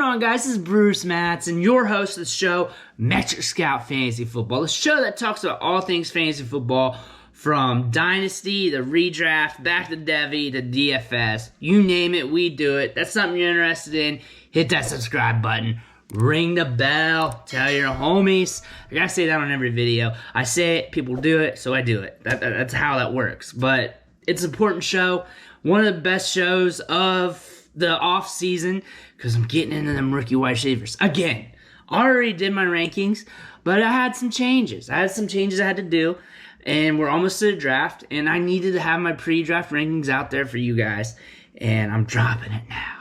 on, guys? This is Bruce Matson, your host of the show, Metric Scout Fantasy Football, the show that talks about all things fantasy football, from Dynasty, the redraft, back to Devy, to DFS. You name it, we do it. That's something you're interested in, hit that subscribe button. Ring the bell. Tell your homies. I gotta say that on every video. I say it, people do it, so I do it. That's how that works. But it's an important show. One of the best shows of the off season, because I'm getting into them rookie wide receivers. Again, I already did my rankings, but I had some changes. I had to do, and we're almost to the draft, and I needed to have my pre-draft rankings out there for you guys, and I'm dropping it now.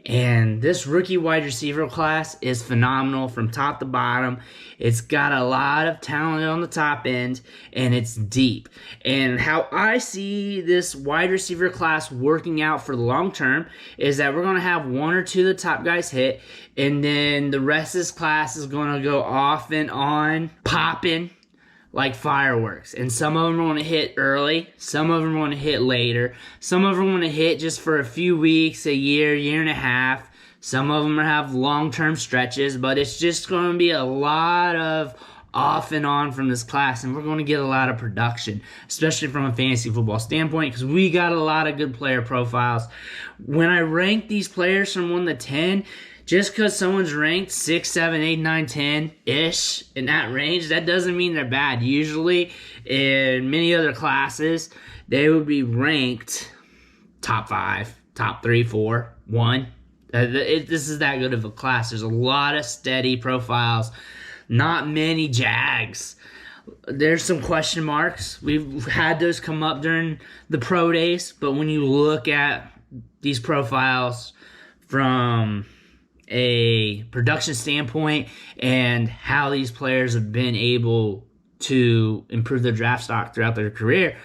And this rookie wide receiver class is phenomenal from top to bottom. It's got a lot of talent on the top end, and it's deep. And how I see this wide receiver class working out for the long term is that we're going to have one or two of the top guys hit, and then the rest of this class is going to go off and on, popping like fireworks. And some of them are going to hit early, some of them are going to hit later, some of them are going to hit just for a few weeks, a year, year and a half. Some of them have long-term stretches, but it's just going to be a lot of off and on from this class, and we're going to get a lot of production, especially from a fantasy football standpoint, because we got a lot of good player profiles. When I rank these players from 1 to 10, just because someone's ranked 6, 7, 8, 9, 10-ish in that range, that doesn't mean they're bad. Usually, in many other classes, they would be ranked top 5, top 3, 4, 1. This is that good of a class. There's a lot of steady profiles, not many jags. There's some question marks. We've had those come up during the pro days, but when you look at these profiles from a production standpoint and how these players have been able to improve their draft stock throughout their career,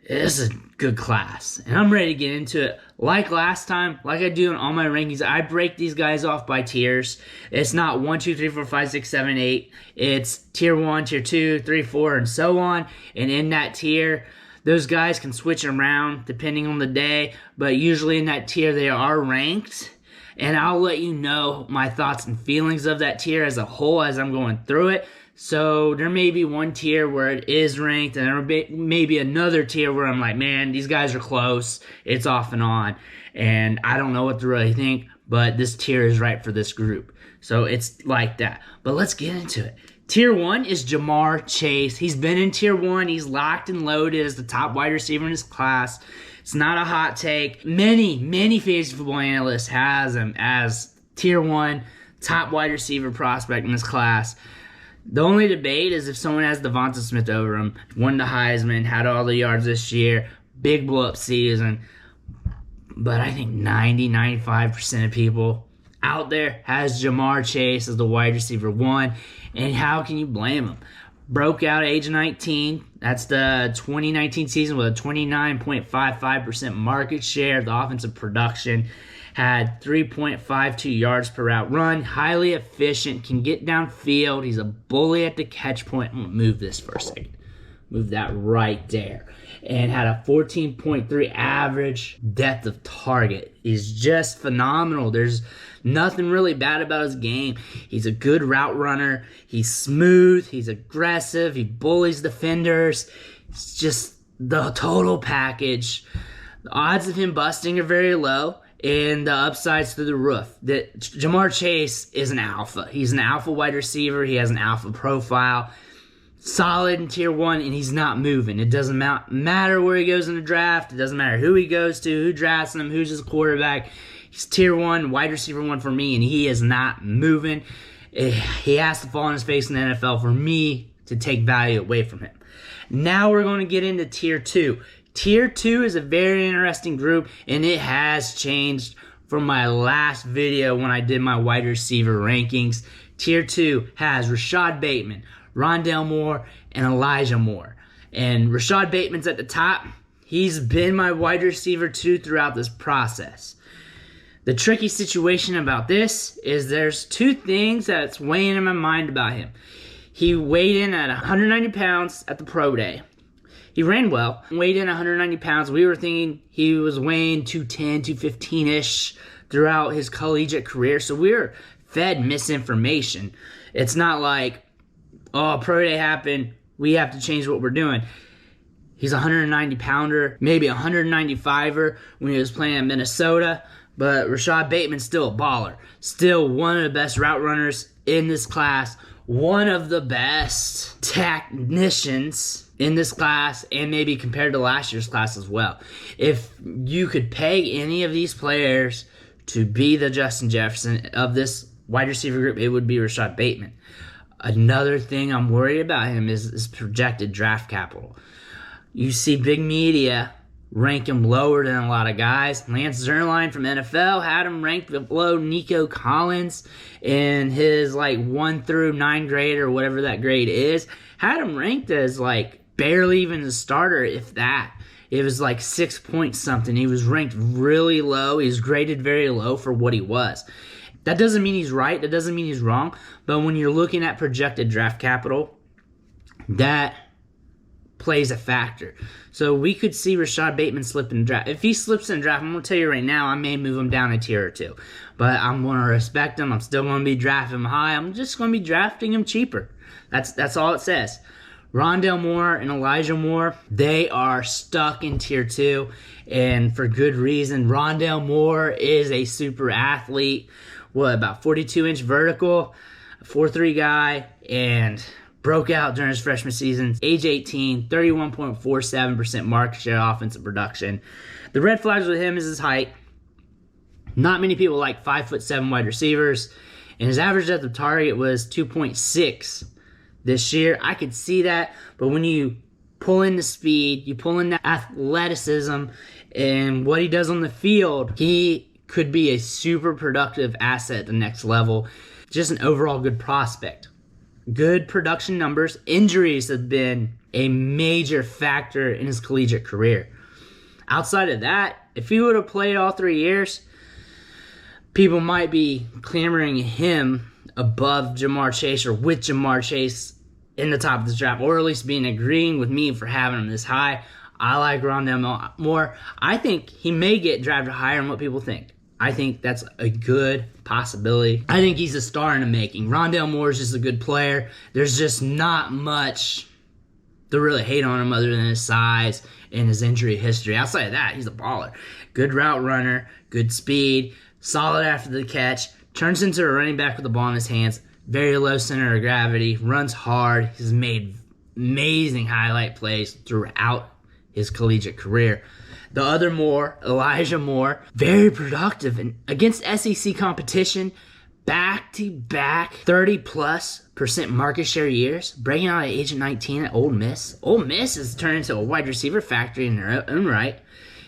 it's a good class. And I'm ready to get into it. Like last time, like I do in all my rankings, I break these guys off by tiers. It's not 1, 2, 3, 4, 5, 6, 7, 8. It's tier 1, tier 2, 3, 4, and so on. And in that tier, those guys can switch around depending on the day, but usually in that tier they are ranked. And I'll let you know my thoughts and feelings of that tier as a whole as I'm going through it. So there may be one tier where it is ranked, and there may be another tier where I'm like, man, these guys are close. It's off and on. And I don't know what to really think, but this tier is right for this group. So it's like that. But let's get into it. Tier 1 is Jamar Chase. He's been in Tier 1. He's locked and loaded as the top wide receiver in his class. It's not a hot take. Many fantasy football analysts has him as Tier 1 top wide receiver prospect in this class. The only debate is if someone has Davonta Smith over him. Won the Heisman, had all the yards this year, big blow-up season. But I think 90-95% of people out there has Jamar Chase as the wide receiver 1. And how can you blame him? Broke out at age 19. That's the 2019 season with a 29.55% market share of the offensive production. Had 3.52 yards per route run. Highly efficient. Can get downfield. He's a bully at the catch point. I'm going to move this for a second. Move that right there. And had a 14.3 average depth of target. He's just phenomenal. There's nothing really bad about his game. He's a good route runner. He's smooth. He's aggressive. He bullies defenders. It's just the total package. The odds of him busting are very low, and the upside's through the roof. Jamar Chase is an alpha. He's an alpha wide receiver. He has an alpha profile. Solid in Tier 1, and he's not moving. It doesn't matter where he goes in the draft. It doesn't matter who he goes to, who drafts him, who's his quarterback. He's Tier 1, wide receiver 1 for me, and he is not moving. He has to fall on his face in the NFL for me to take value away from him. Now we're going to get into Tier 2. Tier 2 is a very interesting group, and it has changed from my last video when I did my wide receiver rankings. Tier 2 has Rashad Bateman, Rondelle Moore, and Elijah Moore. And Rashad Bateman's at the top. He's been my wide receiver 2 throughout this process. The tricky situation about this is there's two things that's weighing in my mind about him. He weighed in at 190 pounds at the pro day. He ran well, weighed in 190 pounds. We were thinking he was weighing 210, 215-ish, throughout his collegiate career. So we're fed misinformation. It's not like, oh, pro day happened, we have to change what we're doing. He's a 190-pounder, maybe a 195er when he was playing at Minnesota. But Rashad Bateman's still a baller. Still one of the best route runners in this class. One of the best technicians in this class, and maybe compared to last year's class as well. If you could peg any of these players to be the Justin Jefferson of this wide receiver group, it would be Rashad Bateman. Another thing I'm worried about him is projected draft capital. You see big media rank him lower than a lot of guys. Lance Zierlein from NFL had him ranked below Nico Collins in his 1 through 9 grade, or whatever that grade is. Had him ranked as barely even a starter, if that. It was 6 points something. He was ranked really low. He was graded very low for what he was. That doesn't mean he's right. That doesn't mean he's wrong. But when you're looking at projected draft capital, that plays a factor. So we could see Rashad Bateman slip in the draft. If he slips in the draft, I'm going to tell you right now, I may move him down a tier or two. But I'm going to respect him. I'm still going to be drafting him high. I'm just going to be drafting him cheaper. That's all it says. Rondelle Moore and Elijah Moore, they are stuck in tier 2, and for good reason. Rondelle Moore is a super athlete. About 42-inch vertical, 4'3" guy, and broke out during his freshman season. Age 18, 31.47% market share offensive production. The red flags with him is his height. Not many people like 5'7" wide receivers, and his average depth of target was 2.6 this year. I could see that, but when you pull in the speed, you pull in the athleticism, and what he does on the field, he could be a super productive asset at the next level. Just an overall good prospect. Good production numbers. Injuries have been a major factor in his collegiate career. Outside of that, if he would have played all 3 years, people might be clamoring him above Jamar Chase, or with Jamar Chase in the top of the draft, or at least being agreeing with me for having him this high. I like Rondelle Moore. I think he may get drafted higher than what people think. I think that's a good possibility. I think he's a star in the making. Rondelle Moore is just a good player. There's just not much to really hate on him other than his size and his injury history. Outside of that, he's a baller. Good route runner, good speed, solid after the catch, turns into a running back with the ball in his hands, very low center of gravity, runs hard. He's made amazing highlight plays throughout his collegiate career. The other Moore, Elijah Moore, very productive and against SEC competition, back-to-back 30+% market share years, breaking out at age of 19 at Ole Miss. Ole Miss has turned into a wide receiver factory in their own right.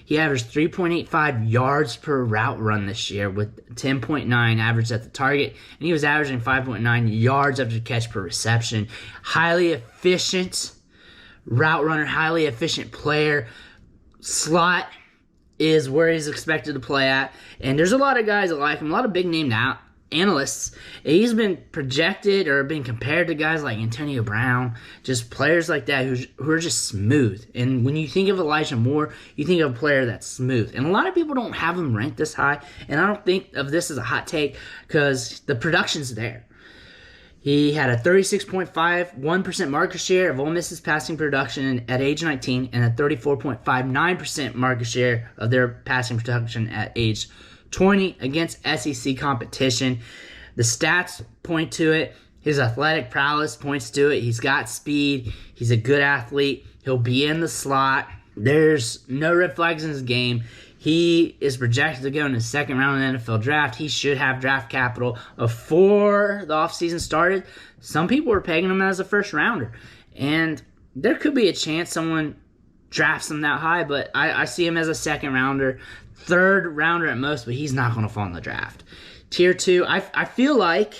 He averaged 3.85 yards per route run this year with 10.9 average at the target, and he was averaging 5.9 yards after catch per reception. Highly efficient route runner, highly efficient player. Slot is where he's expected to play at, and there's a lot of guys that like him, a lot of big name analysts. He's been projected or been compared to guys like Antonio Brown, just players like that who are just smooth. And when you think of Elijah Moore, you think of a player that's smooth. And a lot of people don't have him ranked this high, and I don't think of this as a hot take because the production's there. He had a 36.51% market share of Ole Miss's passing production at age 19 and a 34.59% market share of their passing production at age 20 against SEC competition. The stats point to it. His athletic prowess points to it. He's got speed. He's a good athlete. He'll be in the slot. There's no red flags in his game. He is projected to go in the second round of the NFL draft. He should have draft capital before the offseason started. Some people were pegging him as a first rounder. And there could be a chance someone drafts him that high, but I see him as a second rounder, third rounder at most, but he's not going to fall in the draft. Tier 2, I feel like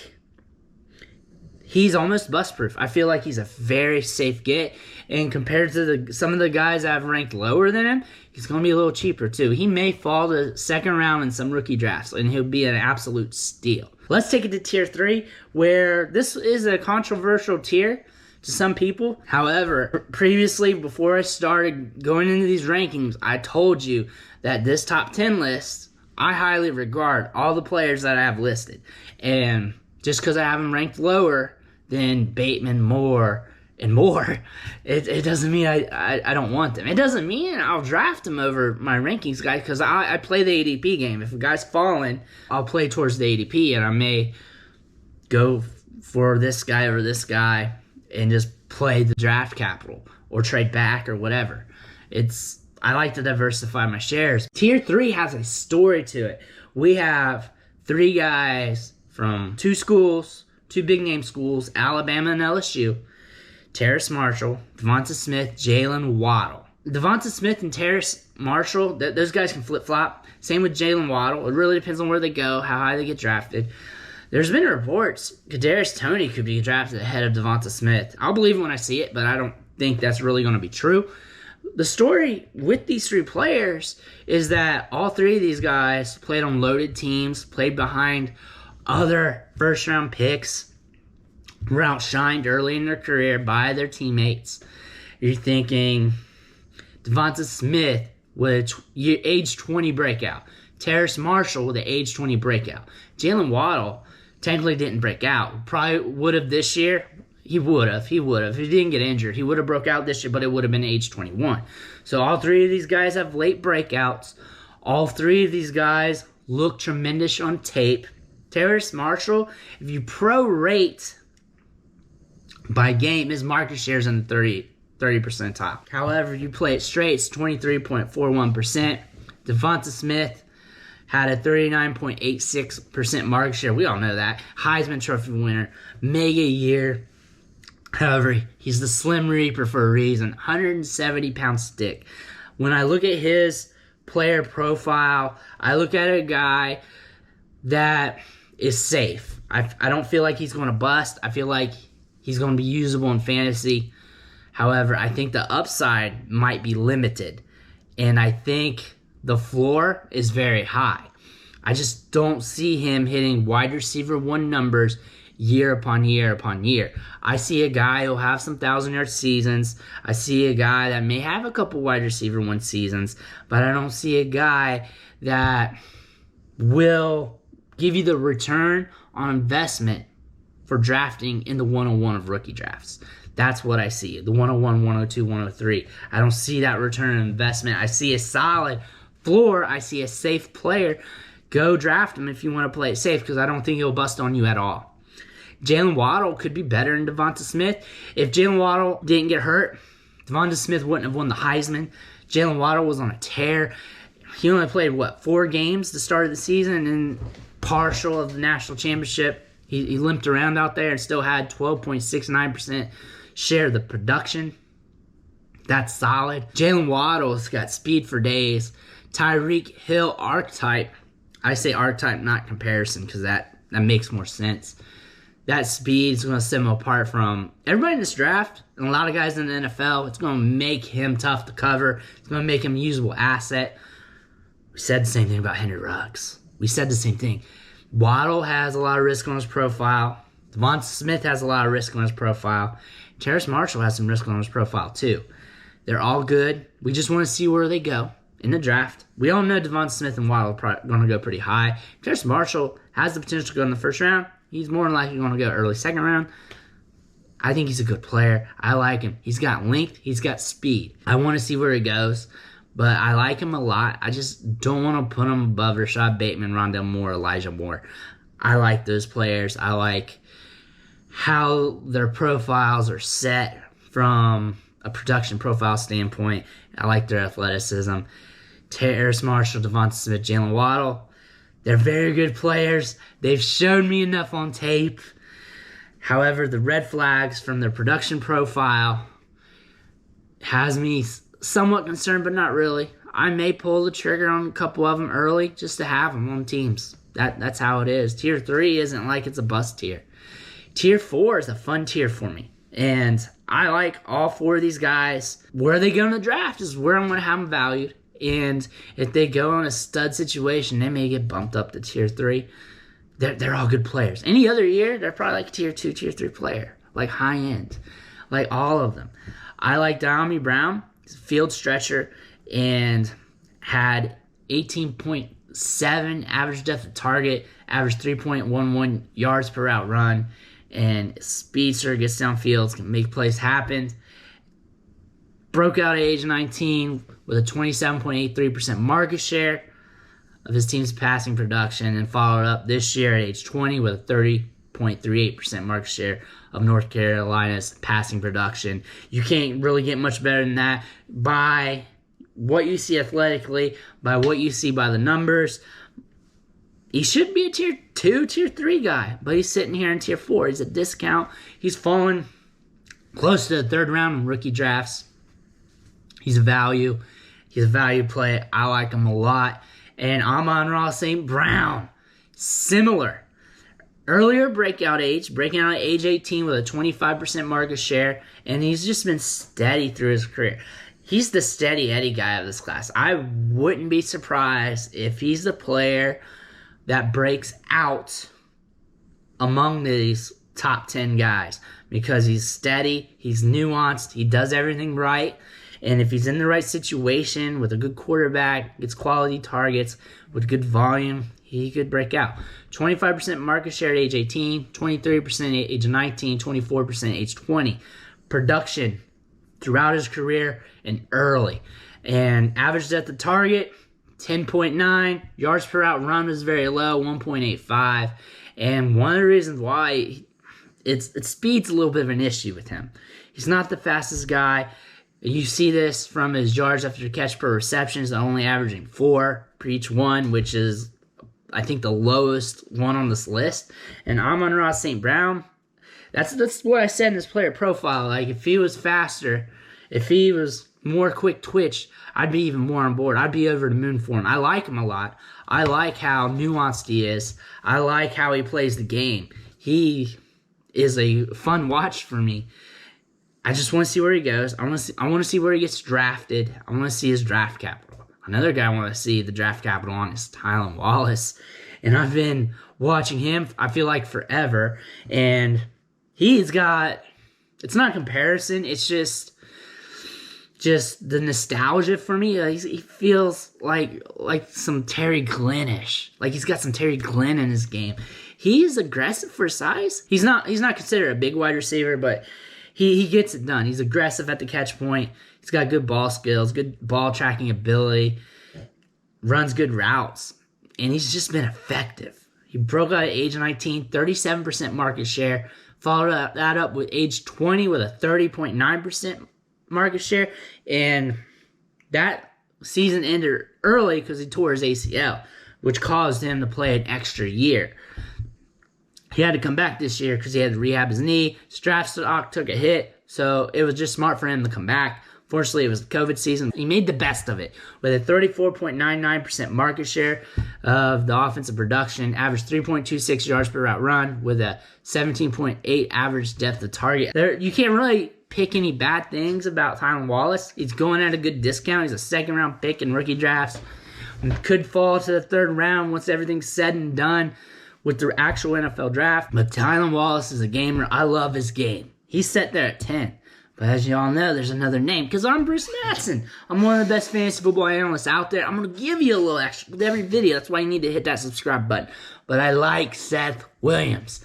he's almost bust-proof. I feel like he's a very safe get. And compared to some of the guys I've ranked lower than him, he's going to be a little cheaper too. He may fall to second round in some rookie drafts, and he'll be an absolute steal. Let's take it to tier 3, where this is a controversial tier to some people. However, previously, before I started going into these rankings, I told you that this top 10 list, I highly regard all the players that I have listed. And just because I have them ranked lower than Bateman, Moore, and more, it doesn't mean I don't want them. It doesn't mean I'll draft them over my rankings, guys, because I play the ADP game. If a guy's falling, I'll play towards the ADP, and I may go for this guy over this guy and just play the draft capital or trade back or whatever. I like to diversify my shares. Tier 3 has a story to it. We have 3 guys from 2 schools, 2 big-name schools, Alabama and LSU. Terrace Marshall, Davonta Smith, Jalen Waddle. Davonta Smith and Terrace Marshall, those guys can flip-flop. Same with Jalen Waddle. It really depends on where they go, how high they get drafted. There's been reports Kadarius Toney could be drafted ahead of Davonta Smith. I'll believe it when I see it, but I don't think that's really going to be true. The story with these 3 players is that all 3 of these guys played on loaded teams, played behind other first-round picks, were outshined early in their career by their teammates. You're thinking Davonta Smith with age 20 breakout. Terrace Marshall with an age 20 breakout. Jalen Waddle technically didn't break out. Probably would have this year. He would have. If he didn't get injured, he would have broke out this year, but it would have been age 21. So all 3 of these guys have late breakouts. All 3 of these guys look tremendous on tape. Terrace Marshall, if you prorate by game, his market share is in the 30 percentile. However, you play it straight, it's 23.41%. Davonta Smith had a 39.86% market share. We all know that. Heisman Trophy winner. Mega year. However, he's the Slim Reaper for a reason. 170-pound stick. When I look at his player profile, I look at a guy that is safe. I don't feel like he's going to bust. I feel like he's going to be usable in fantasy. However, I think the upside might be limited. And I think the floor is very high. I just don't see him hitting wide receiver 1 numbers year upon year upon year. I see a guy who'll have some 1,000-yard seasons. I see a guy that may have a couple wide receiver 1 seasons, but I don't see a guy that will give you the return on investment for drafting in the 101 of rookie drafts. That's what I see. The 101, 102, 103. I don't see that return on investment. I see a solid floor. I see a safe player. Go draft him if you want to play it safe, because I don't think he'll bust on you at all. Jalen Waddle could be better than Davonta Smith. If Jalen Waddle didn't get hurt, Davonta Smith wouldn't have won the Heisman. Jalen Waddle was on a tear. He only played, 4 games to start of the season and partial of the national championship. He limped around out there and still had 12.69% share of the production. That's solid. Jalen Waddle's got speed for days. Tyreek Hill archetype. I say archetype, not comparison, because that makes more sense. That speed is going to set him apart from everybody in this draft, and a lot of guys in the NFL. It's going to make him tough to cover. It's going to make him a usable asset. We said the same thing about Henry Ruggs. We said the same thing. Waddle has a lot of risk on his profile. Davonta Smith has a lot of risk on his profile. Terrace Marshall has some risk on his profile too. They're all good. We just want to see where they go in the draft. We all know Davonta Smith and Waddle are going to go pretty high. Terrace Marshall has the potential to go in the first round. He's more than likely going to go early second round. I think he's a good player. I like him. He's got length. He's got speed. I want to see where he goes, but I like him a lot. I just don't want to put him above Rashad Bateman, Rondelle Moore, Elijah Moore. I like those players. I like how their profiles are set from a production profile standpoint. I like their athleticism. Terrace Marshall, Davonta Smith, Jalen Waddle. They're very good players. They've shown me enough on tape. However, the red flags from their production profile has me somewhat concerned, but not really. I may pull the trigger on a couple of them early just to have them on teams. That's how it is. Tier 3 isn't like it's a bust tier. Tier 4 is a fun tier for me. And I like all 4 of these guys. Where they go in the draft is where I'm going to have them valued. And if they go in a stud situation, they may get bumped up to Tier 3. They're all good players. Any other year, they're probably like a Tier 2, Tier 3 player. Like high end. Like all of them. I like Diami Brown. He's a field stretcher and had 18.3 7 average depth of target, average 3.11 yards per route run, and speedster, gets downfield, can make plays happen. Broke out at age 19 with a 27.83% market share of his team's passing production, and followed up this year at age 20 with a 30.38% market share of North Carolina's passing production. You can't really get much better than that by what you see athletically, by what you see by the numbers. He should be a tier 2, tier 3 guy, but he's sitting here in tier 4. He's a discount. He's fallen close to the third round in rookie drafts. He's a value. He's a value play. I like him a lot. And Amon-Ra St. Brown, similar. Earlier breaking out at age 18 with a 25% market share, and he's just been steady through his career. He's the steady Eddie guy of this class. I wouldn't be surprised if he's the player that breaks out among these top 10 guys, because he's steady, he's nuanced, he does everything right, and if he's in the right situation with a good quarterback, gets quality targets, with good volume, he could break out. 25% market share at age 18, 23% at age 19, 24% at age 20. Production throughout his career and early. And average depth of target, 10.9. Yards per route run was very low, 1.85. And one of the reasons why it's speed's a little bit of an issue with him. He's not the fastest guy. You see this from his yards after catch per reception, is only averaging 4 per each one, which is, I think, the lowest one on this list. And Amon-Ra St. Brown, that's what I said in his player profile. Like, if he was faster, if he was more quick twitch, I'd be even more on board. I'd be over the moon for him. I like him a lot. I like how nuanced he is. I like how he plays the game. He is a fun watch for me. I just want to see where he goes. I want to see where he gets drafted. I want to see his draft capital. Another guy I want to see the draft capital on is Thailand Wallace. And I've been watching him, I feel like, forever. And he's got, it's not comparison, it's just the nostalgia for me. He feels like some Terry Glenn-ish. Like he's got some Terry Glenn in his game. He's aggressive for size. He's not considered a big wide receiver, but he gets it done. He's aggressive at the catch point. He's got good ball skills, good ball tracking ability, runs good routes, and he's just been effective. He broke out at age 19, 37% market share, followed that up with age 20 with a 30.9% market share, and that season ended early because he tore his ACL, which caused him to play an extra year. He had to come back this year because he had to rehab his knee. His draft stock took a hit, so it was just smart for him to come back. Fortunately, it was the COVID season. He made the best of it with a 34.99% market share of the offensive production, averaged 3.26 yards per route run with a 17.8 average depth of target. You can't really pick any bad things about Thailand Wallace. He's going at a good discount. He's a second-round pick in rookie drafts. Could fall to the third round once everything's said and done with the actual NFL draft. But Thailand Wallace is a gamer. I love his game. He's set there at 10. But as you all know, there's another name, because I'm Bruce Madsen. I'm one of the best fantasy football analysts out there. I'm going to give you a little extra with every video. That's why you need to hit that subscribe button. But I like Seth Williams,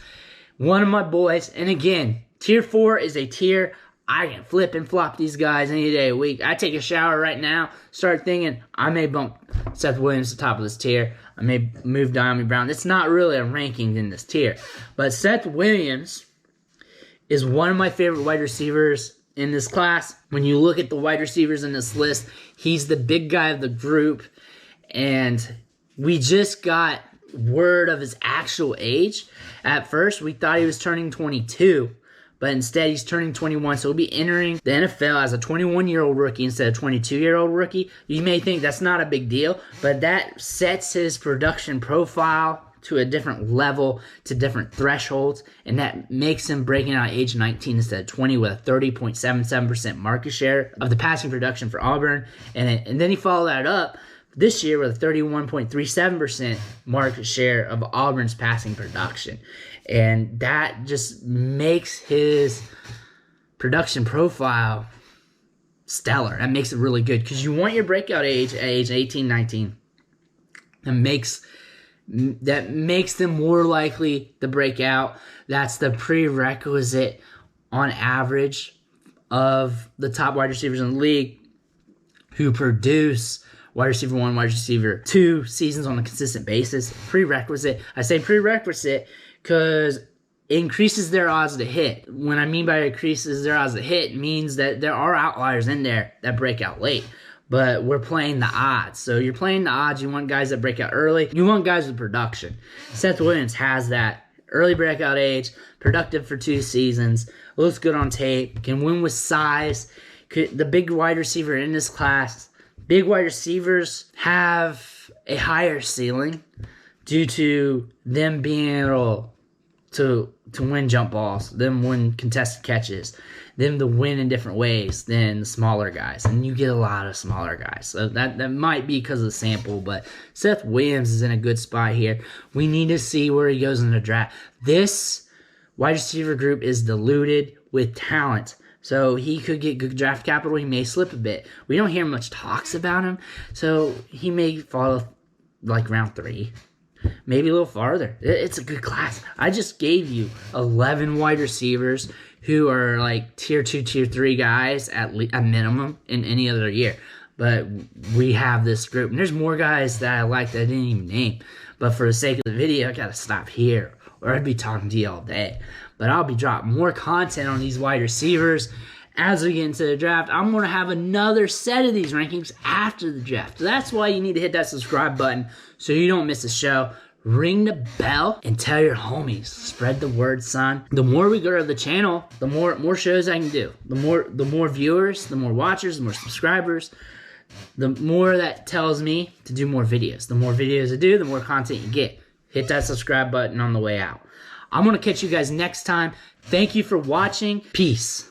one of my boys. And again, tier 4 is a tier I can flip and flop these guys any day of the week. I take a shower right now, start thinking I may bump Seth Williams to the top of this tier. I may move Diami Brown. It's not really a ranking in this tier. But Seth Williams is one of my favorite wide receivers in this class. When you look at the wide receivers in this list, he's the big guy of the group. And we just got word of his actual age. At first, we thought he was turning 22. But instead, he's turning 21, so he'll be entering the NFL as a 21-year-old rookie instead of 22-year-old rookie. You may think that's not a big deal, but that sets his production profile to a different level, to different thresholds, and that makes him breaking out at age 19 instead of 20 with a 30.77% market share of the passing production for Auburn. And then he followed that up this year with a 31.37% market share of Auburn's passing production. And that just makes his production profile stellar. That makes it really good because you want your breakout age at age 18, 19. and makes them more likely to break out. That's the prerequisite on average of the top wide receivers in the league who produce wide receiver 1, wide receiver 2 seasons on a consistent basis. Prerequisite. I say prerequisite because it increases their odds to hit. When I mean by increases their odds to hit, it means that there are outliers in there that break out late. But we're playing the odds. So you're playing the odds. You want guys that break out early. You want guys with production. Seth Williams has that early breakout age, productive for 2 seasons, looks good on tape, can win with size. The big wide receiver in this class, big wide receivers have a higher ceiling due to them being able to win jump balls, them win contested catches, them to win in different ways than the smaller guys. And you get a lot of smaller guys. So that might be because of the sample, but Seth Williams is in a good spot here. We need to see where he goes in the draft. This wide receiver group is diluted with talent. So he could get good draft capital. He may slip a bit. We don't hear much talks about him. So he may fall like round 3. Maybe a little farther. It's a good class. I just gave you 11 wide receivers who are like tier 2, tier 3 guys at minimum in any other year. But we have this group. And there's more guys that I like that I didn't even name. But for the sake of the video, I got to stop here, or I'd be talking to you all day. But I'll be dropping more content on these wide receivers as we get into the draft. I'm going to have another set of these rankings after the draft. So that's why you need to hit that subscribe button so you don't miss a show. Ring the bell and tell your homies. Spread the word, son. The more we grow the channel, the more shows I can do. The more viewers, the more watchers, the more subscribers. The more that tells me to do more videos. The more videos I do, the more content you get. Hit that subscribe button on the way out. I'm going to catch you guys next time. Thank you for watching. Peace.